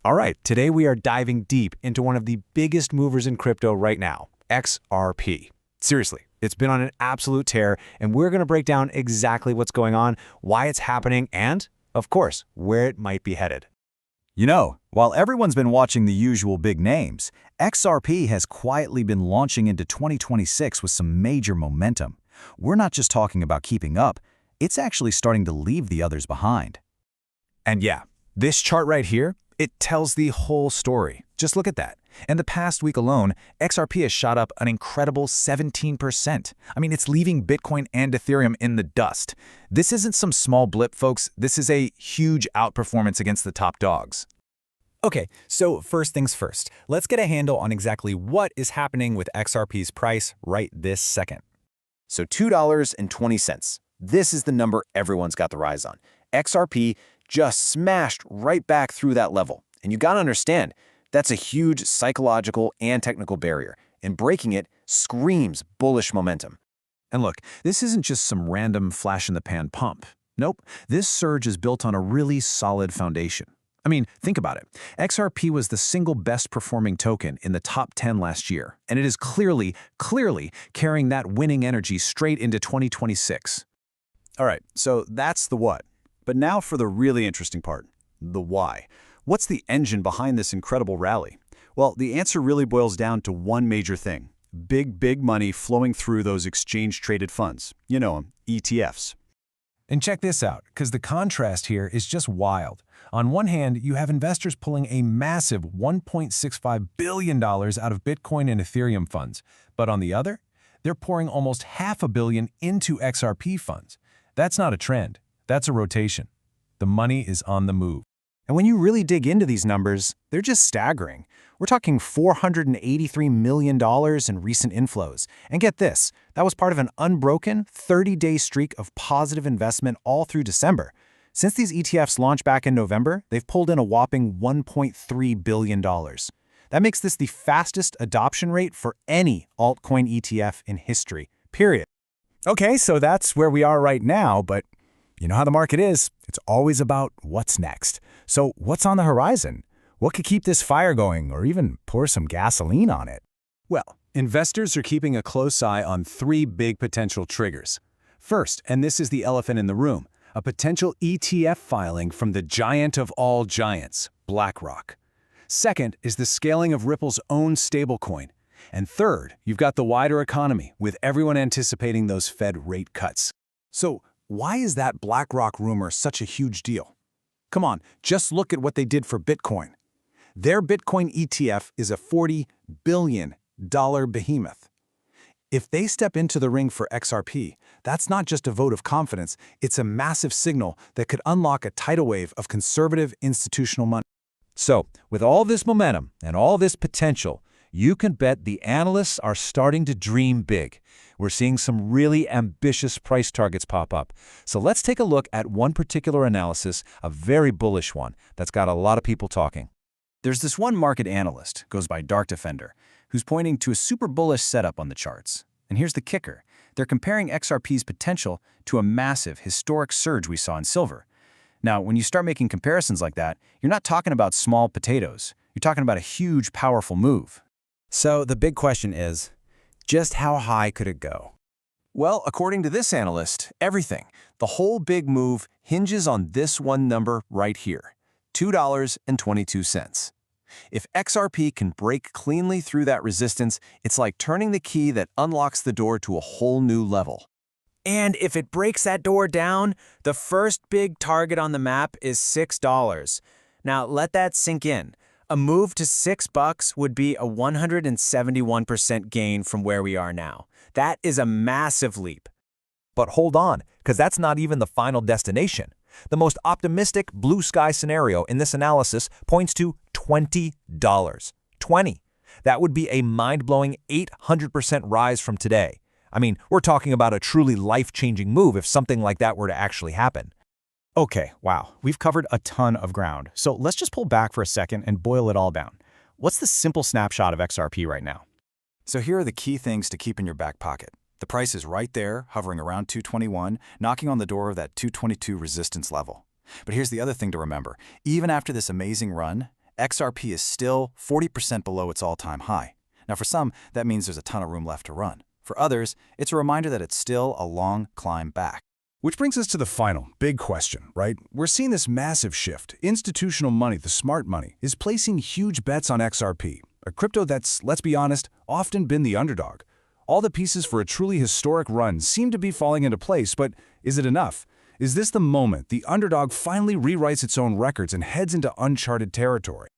All right, today we are diving deep into one of the biggest movers in crypto right now, XRP. Seriously, it's been on an absolute tear, and we're going to break down exactly what's going on, why it's happening, and, of course, where it might be headed. You know, while everyone's been watching the usual big names, XRP has quietly been launching into 2026 with some major momentum. We're not just talking about keeping up, it's actually starting to leave the others behind. And yeah, this chart right here, it tells the whole story. Just look at that. In the past week alone, XRP has shot up an incredible 17%. I mean, it's leaving Bitcoin and Ethereum in the dust. This isn't some small blip, folks. This is a huge outperformance against the top dogs. Okay, so first things first, let's get a handle on exactly what is happening with XRP's price right this second. So $2.20. This is the number everyone's got their eyes on. XRP just smashed right back through that level. And you gotta understand, that's a huge psychological and technical barrier, and breaking it screams bullish momentum. And look, this isn't just some random flash-in-the-pan pump. Nope, this surge is built on a really solid foundation. I mean, think about it. XRP was the single best performing token in the top 10 last year, and it is clearly carrying that winning energy straight into 2026. All right, so that's the what. But now for the really interesting part, the why. What's the engine behind this incredible rally? Well, the answer really boils down to one major thing. Big money flowing through those exchange-traded funds. You know them, ETFs. And check this out, because the contrast here is just wild. On one hand, you have investors pulling a massive $1.65 billion out of Bitcoin and Ethereum funds. But on the other, they're pouring almost $500 million into XRP funds. That's not a trend. That's a rotation. The money is on the move. And when you really dig into these numbers, they're just staggering. We're talking $483 million in recent inflows. And get this, that was part of an unbroken 30-day streak of positive investment all through December. Since these ETFs launched back in November, they've pulled in a whopping $1.3 billion. That makes this the fastest adoption rate for any altcoin ETF in history, period. Okay, so that's where we are right now, but you know how the market is. It's always about what's next. So what's on the horizon? What could keep this fire going or even pour some gasoline on it? Well, investors are keeping a close eye on three big potential triggers. First, and this is the elephant in the room, a potential ETF filing from the giant of all giants, BlackRock. Second is the scaling of Ripple's own stablecoin. And third, you've got the wider economy, with everyone anticipating those Fed rate cuts. So why is that BlackRock rumor such a huge deal? Come on, just look at what they did for Bitcoin. Their Bitcoin ETF is a $40 billion behemoth. If they step into the ring for XRP, that's not just a vote of confidence, it's a massive signal that could unlock a tidal wave of conservative institutional money. So, with all this momentum and all this potential, you can bet the analysts are starting to dream big. We're seeing some really ambitious price targets pop up. So let's take a look at one particular analysis, a very bullish one, that's got a lot of people talking. There's this one market analyst, goes by Dark Defender, who's pointing to a super bullish setup on the charts. And here's the kicker. They're comparing XRP's potential to a massive, historic surge we saw in silver. Now, when you start making comparisons like that, you're not talking about small potatoes. You're talking about a huge, powerful move. So the big question is, just how high could it go? Well, according to this analyst, everything, the whole big move hinges on this one number right here, $2.22. If XRP can break cleanly through that resistance, it's like turning the key that unlocks the door to a whole new level. And if it breaks that door down, the first big target on the map is $6. Now, let that sink in. A move to $6 would be a 171% gain from where we are now. That is a massive leap. But hold on, because that's not even the final destination. The most optimistic blue sky scenario in this analysis points to $20. 20. That would be a mind-blowing 800% rise from today. I mean, we're talking about a truly life-changing move if something like that were to actually happen. Okay, wow, we've covered a ton of ground. So let's just pull back for a second and boil it all down. What's the simple snapshot of XRP right now? So here are the key things to keep in your back pocket. The price is right there, hovering around 221, knocking on the door of that 222 resistance level. But here's the other thing to remember. Even after this amazing run, XRP is still 40% below its all-time high. Now, for some, that means there's a ton of room left to run. For others, it's a reminder that it's still a long climb back. Which brings us to the final, big question, right? We're seeing this massive shift. Institutional money, the smart money, is placing huge bets on XRP, a crypto that's, let's be honest, often been the underdog. All the pieces for a truly historic run seem to be falling into place, but is it enough? Is this the moment the underdog finally rewrites its own records and heads into uncharted territory?